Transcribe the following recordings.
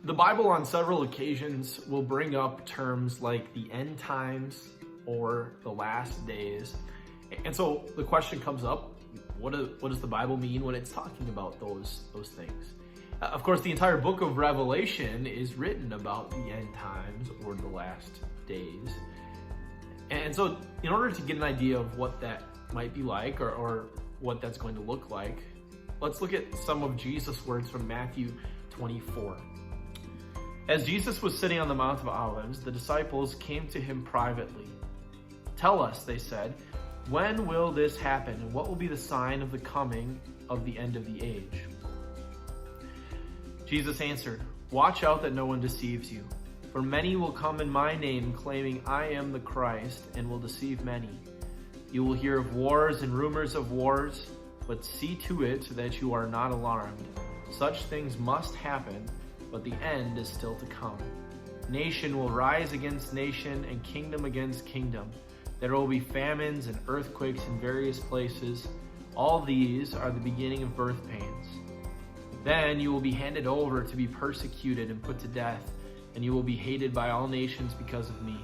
The Bible on several occasions will bring up terms like the end times or the last days. And so the question comes up, what does the Bible mean when it's talking about those things? Of course, the entire book of Revelation is written about the end times or the last days. And so in order to get an idea of what that might be like or what that's going to look like, let's look at some of Jesus' words from Matthew 24. As Jesus was sitting on the Mount of Olives, the disciples came to him privately. "Tell us," they said, "when will this happen, and what will be the sign of the coming of the end of the age?" Jesus answered, "Watch out that no one deceives you, for many will come in my name claiming I am the Christ and will deceive many. You will hear of wars and rumors of wars, but see to it that you are not alarmed. Such things must happen, but the end is still to come. Nation will rise against nation and kingdom against kingdom. There will be famines and earthquakes in various places. All these are the beginning of birth pains. Then you will be handed over to be persecuted and put to death, and you will be hated by all nations because of me.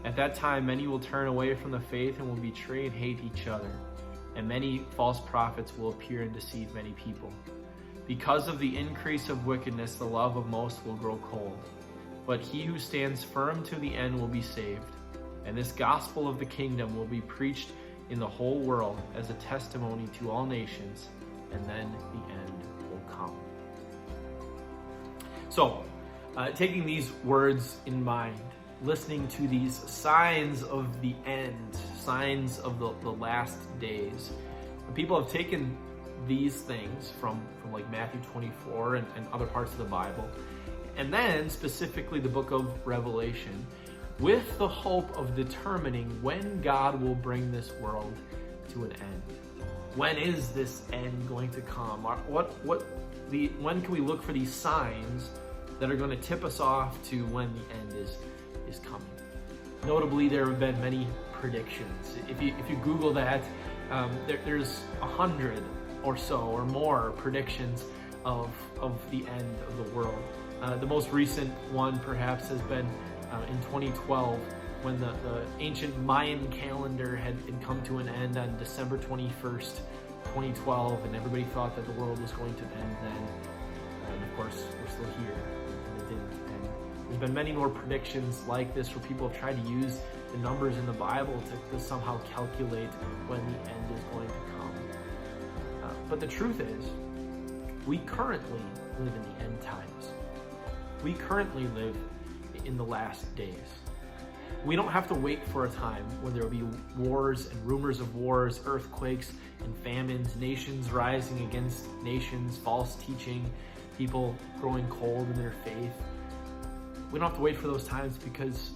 At that time, many will turn away from the faith and will betray and hate each other, and many false prophets will appear and deceive many people. Because of the increase of wickedness, the love of most will grow cold. But he who stands firm to the end will be saved. And this gospel of the kingdom will be preached in the whole world as a testimony to all nations, and then the end will come." So, taking these words in mind, listening to these signs of the end, signs of the last days, people have taken these things from like Matthew 24 and other parts of the Bible, and then specifically the book of Revelation, with the hope of determining when God will bring this world to an end. When is this end going to come? When can we look for these signs that are going to tip us off to when the end is coming? Notably, there have been many predictions. If you Google that, there's 100 or so or more predictions of the end of the world. The most recent one perhaps has been in 2012, when the ancient Mayan calendar had come to an end on December 21st, 2012, and everybody thought that the world was going to end then. And of course, we're still here, and it didn't end. There's been many more predictions like this where people have tried to use the numbers in the Bible to somehow calculate when the end is going to come. But the truth is, we currently live in the end times. We currently live in the last days. We don't have to wait for a time when there will be wars and rumors of wars, earthquakes and famines, nations rising against nations, false teaching, people growing cold in their faith. We don't have to wait for those times because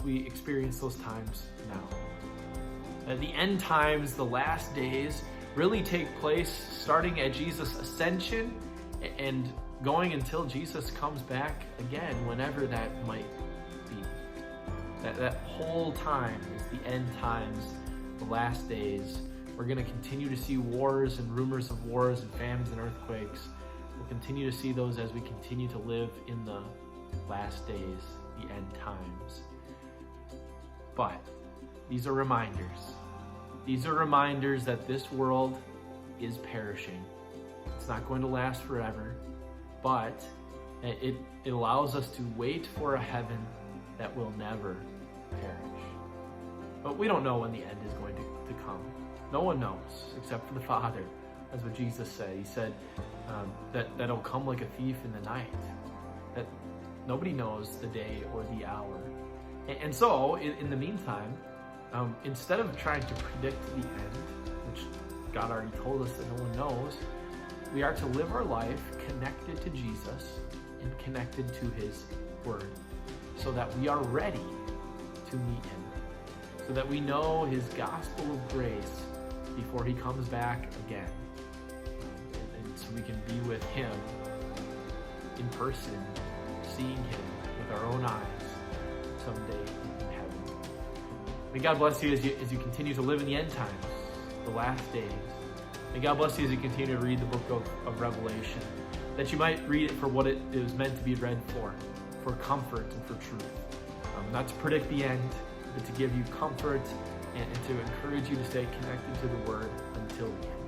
we experience those times now. The end times, the last days, really take place starting at Jesus' ascension and going until Jesus comes back again, whenever that might be. That whole time is the end times, the last days. We're going to continue to see wars and rumors of wars and famines and earthquakes. We'll continue to see those as we continue to live in the last days, the end times. But these are reminders. These are reminders that this world is perishing. It's not going to last forever, but it allows us to wait for a heaven that will never perish. But we don't know when the end is going to come. No one knows except for the Father. That's what Jesus said. He said that it'll come like a thief in the night. That nobody knows the day or the hour. And so, in the meantime, instead of trying to predict the end, which God already told us that no one knows, we are to live our life connected to Jesus and connected to His Word, so that we are ready to meet Him, so that we know His gospel of grace before He comes back again, and so we can be with Him in person, seeing Him with our own eyes someday in heaven. May God bless you as you continue to live in the end times, the last days. May God bless you as you continue to read the book of Revelation. that you might read it for what it is meant to be read for comfort and for truth. Not to predict the end, but to give you comfort and to encourage you to stay connected to the Word until the end.